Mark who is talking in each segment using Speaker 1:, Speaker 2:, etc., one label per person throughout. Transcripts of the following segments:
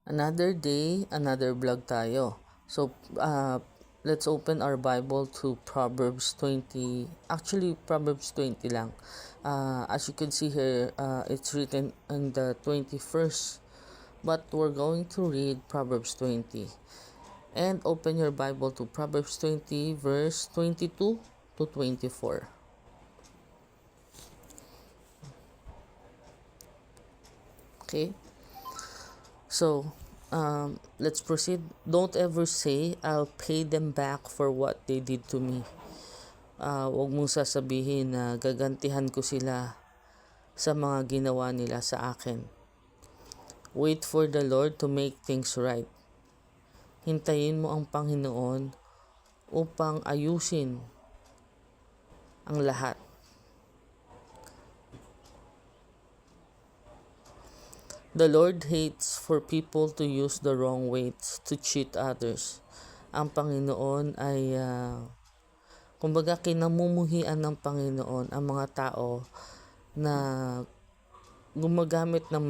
Speaker 1: Another day, another vlog tayo. So, let's open our Bible to Proverbs 20. Actually, Proverbs 20 lang. As you can see here, it's written in the 21st. But we're going to read Proverbs 20. And open your Bible to Proverbs 20, verse 22 to 24. Okay? So, let's proceed. Don't ever say, I'll pay them back for what they did to me. Huwag mong sasabihin na gagantihan ko sila sa mga ginawa nila sa akin. Wait for the Lord to make things right. Hintayin mo ang Panginoon upang ayusin ang lahat. The Lord hates for people to use the wrong ways to cheat others. Ang Panginoon ay, kumbaga kinamumuhian ng Panginoon ang mga tao na gumagamit ng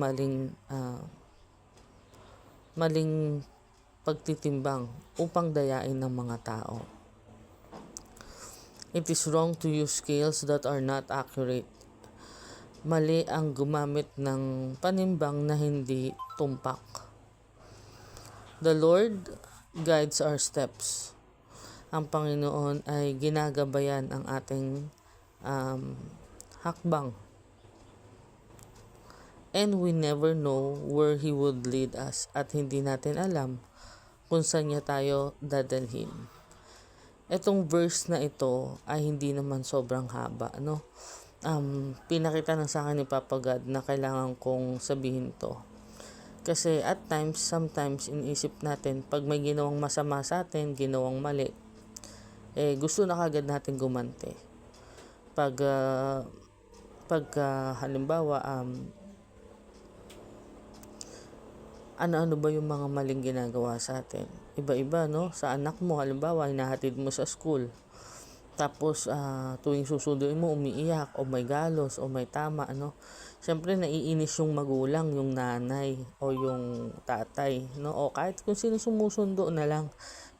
Speaker 1: maling pagtitimbang upang dayain ng mga tao. It is wrong to use scales that are not accurate. Mali ang gumamit ng panimbang na hindi tumpak. The Lord guides our steps. Ang Panginoon ay ginagabayan ang ating hakbang. And we never know where He would lead us at hindi natin alam kung saan niya tayo dadalhin. Itong verse na ito ay hindi naman sobrang haba, no? Pinakita na sa akin ni Papa God na kailangan kong sabihin to. Kasi at times, sometimes iniisip natin, pag may ginawang masama sa atin, ginawang mali, gusto na kagad natin gumante. Pag halimbawa, ano-ano ba yung mga maling ginagawa sa atin? Iba-iba, no? Sa anak mo, halimbawa, hinahatid mo sa school. Tapos, tuwing susunduin mo, umiiyak, o may galos, o may tama, ano. Siyempre, naiinis yung magulang, yung nanay, o yung tatay, no. O kahit kung sino sumusundo na lang.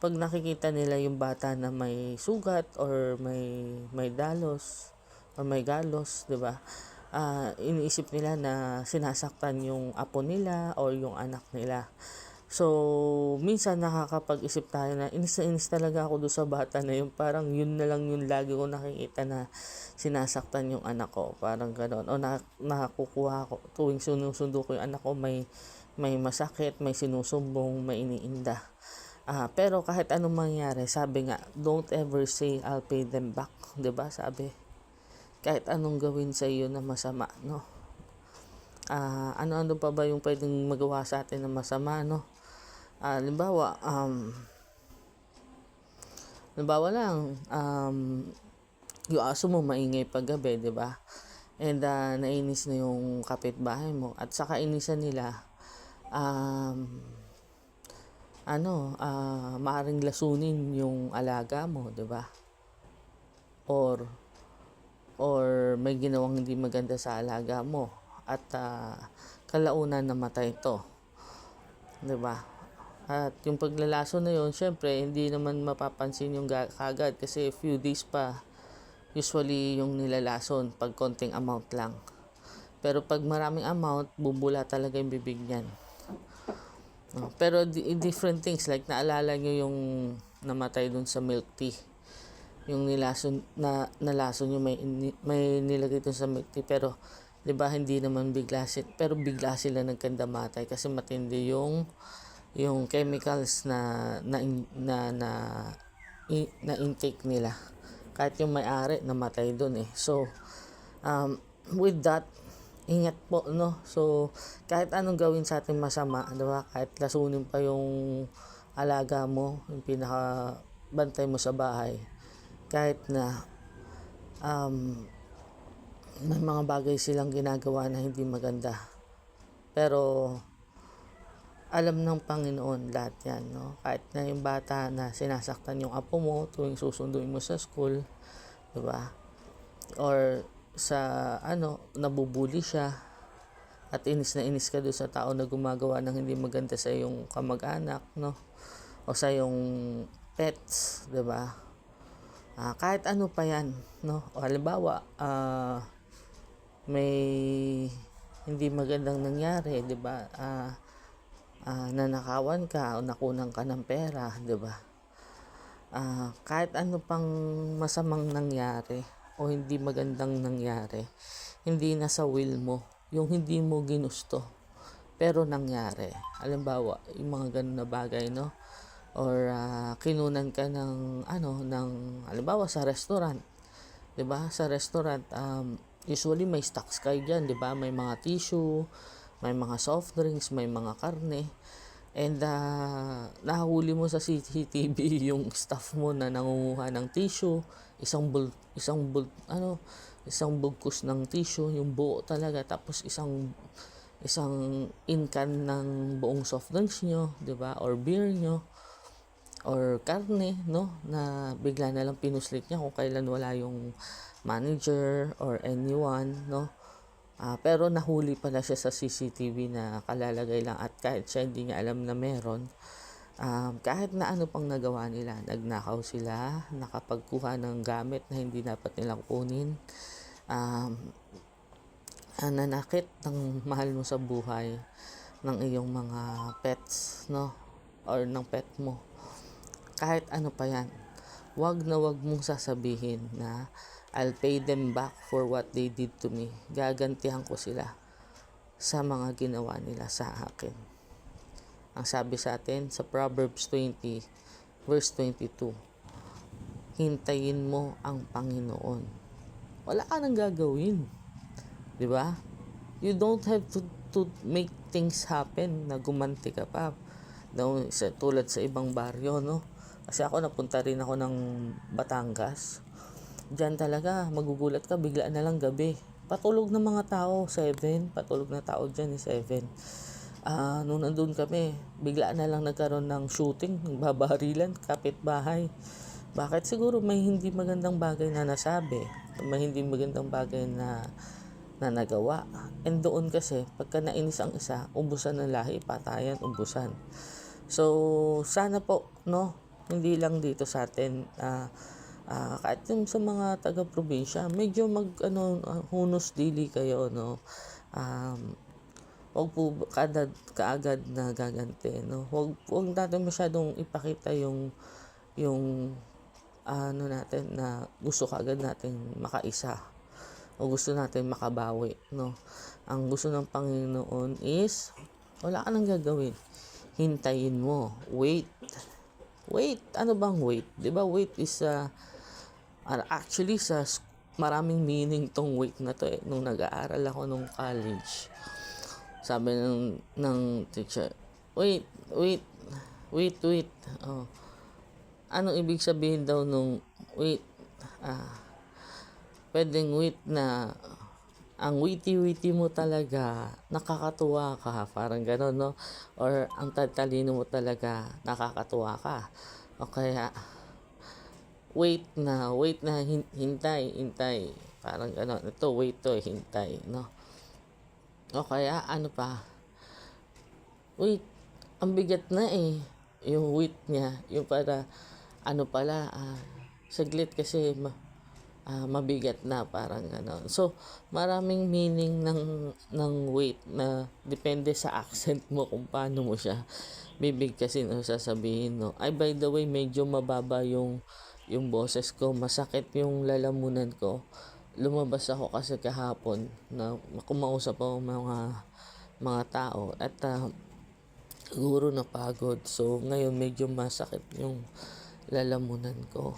Speaker 1: Pag nakikita nila yung bata na may sugat, or may dalos, or may galos, di ba? Iniisip nila na sinasaktan yung apo nila, o yung anak nila. So, minsan nakakapag-isip tayo na inis na inis talaga ako doon sa bata na yun. Parang yun na lang yung lagi ko nakikita na sinasaktan yung anak ko. Parang gano'n. O nakakukuha ko, tuwing sinusundo ko yung anak ko, may masakit, may sinusumbong, may iniinda. Pero kahit anong mangyari, sabi nga, don't ever say, I'll pay them back. 'Di ba? Sabi, kahit anong gawin sa iyo na masama, no? Ano-ano pa ba yung pwedeng magawa sa atin na masama, no? Halimbawa lang, yung aso mo maingay paggabi, di ba? And nainis na yung kapitbahay mo at saka inisan nila, maaring lasunin yung alaga mo, di ba? Or may ginawang hindi maganda sa alaga mo at kalaunan namatay ito, di ba? At yung paglalaso na yun, syempre, hindi naman mapapansin yung kagad kasi few days pa usually yung nilalason pag konting amount lang. Pero pag maraming amount, bubula talaga yung bibig niyan. Pero different things, like naalala nyo yung namatay dun sa milk tea. Yung nalason yung may nilagay dun sa milk tea. Pero, di ba, hindi naman bigla sila nagkandamatay kasi matindi yung chemicals na intake nila. Kahit yung may-ari namatay doon eh. So with that, ingat po, no. So kahit anong gawin sa ating masama, diba? Kahit lasunin pa yung alaga mo, yung pinaka bantay mo sa bahay, kahit na may mga bagay silang ginagawa na hindi maganda, pero alam ng Panginoon lahat yan, no? Kahit na yung bata na sinasaktan yung apo mo tuwing susunduin mo sa school, di ba? Or sa nabubuli siya, at inis na inis ka doon sa tao na gumagawa ng hindi maganda sa iyong kamag-anak, no? O sa iyong pets, 'di ba? Kahit ano pa 'yan, no? O halimbawa, may hindi magandang nangyari, 'di ba? Nanakawan ka o nakunan ka ng pera, 'di ba? Kahit ano pang masamang nangyari o hindi magandang nangyari, hindi na sa will mo, yung hindi mo ginusto, pero nangyari. Halimbawa, yung mga ganun na bagay, no? Or kinunan ka ng halimbawa sa restaurant, 'di ba? Sa restaurant, usually may stocks kayo diyan, 'di ba? May mga tissue, may mga soft drinks, may mga karne. And nahuli mo sa CCTV yung staff mo na nangunguha ng tissue, isang bulkus ng tissue, yung buo talaga, tapos isang incan ng buong soft drinks nyo, 'di ba? Or beer nyo, or karne, no? Na bigla na lang pinuslit niya kung kailan wala yung manager or anyone, no? Pero nahuli pala siya sa CCTV na kalalagay lang, at kahit siya hindi niya alam na meron, kahit na ano pang nagawa nila, nagnakaw sila, nakapagkuha ng gamit na hindi dapat nilang kunin, nanakit ng mahal mo sa buhay ng iyong mga pets, no? Or ng pet mo. Kahit ano pa yan, wag na wag mong sasabihin na I'll pay them back for what they did to me. Gagantihan ko sila sa mga ginawa nila sa akin. Ang sabi sa atin sa Proverbs 20 verse 22, hintayin mo ang Panginoon. Wala ka nang gagawin. 'Di ba? You don't have to make things happen na gumanti ka pa. Tulad sa ibang baryo, no? Kasi ako napunta rin ako ng Batangas. Diyan talaga, magugulat ka, bigla na lang gabi. Patulog ng mga tao, 7. Patulog na tao dyan, 7. Nung nandun kami, bigla na lang nagkaroon ng shooting, babarilan, kapitbahay. Bakit? Siguro may hindi magandang bagay na nasabi, may hindi magandang bagay na nagawa. And doon kasi, pagka nainis ang isa, ubusan ng lahi, patayan, ubusan. So, sana po, no? Hindi lang dito sa atin, kahit yung sa mga taga-probinsya, medyo hunos dili kayo, no? Huwag po kaagad na gaganti, no? Huwag natin masyadong ipakita yung natin na gusto kaagad natin makaisa o gusto natin makabawi, no? Ang gusto ng Panginoon is wala ka nang gagawin. Hintayin mo. Wait. Ano bang wait? 'Di ba wait is actually maraming meaning tong wait na to eh. Nung nag-aaral ako nung college, sabi ng teacher, wait. Anong ibig sabihin daw nung wait? Pwedeng wait na ang witty mo talaga, nakakatuwa ka, parang gano'n, no? Or ang talino mo talaga, nakakatuwa ka. O kaya wait na hintay, parang gano'n. Ito wait to, hintay, no? O kaya ano pa, wait, ang bigat na eh, yung wait niya, yung para saglit kasi mabigat na, parang gano'n. So maraming meaning ng wait na depende sa accent mo kung paano mo siya bibigkasin o sasabihin, no? Ay, by the way, medyo mababa yung boses ko, masakit yung lalamunan ko. Lumabas ako kasi kahapon na kumausap ako mga tao at siguro napagod. So ngayon medyo masakit yung lalamunan ko.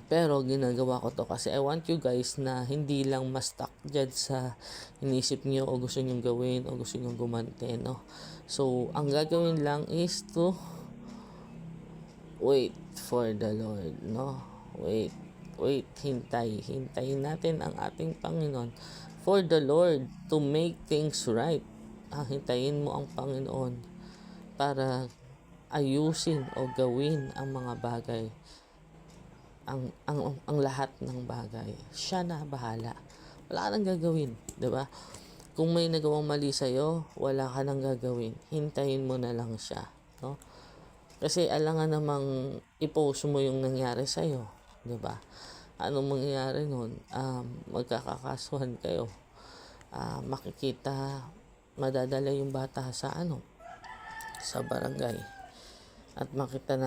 Speaker 1: Pero ginagawa ko to kasi I want you guys na hindi lang ma-stuck dyan sa inisip nyo o gusto nyo gawin o gusto nyo gumante, no? So ang gagawin lang is to wait for the Lord, no? Wait, hintayin natin ang ating Panginoon for the Lord to make things right. Hintayin mo ang Panginoon para ayusin o gawin ang mga bagay, ang lahat ng bagay. Siya na bahala. Wala ka nang gagawin, 'di ba? Kung may nagawang mali sa'yo, wala ka nang gagawin. Hintayin mo na lang siya, no? Kasi alangan namang i-post mo yung nangyari sa'yo, di ba? Anong mangyayari nun? Magkakakasuhan kayo. Makikita, madadala yung bata sa barangay. At makita na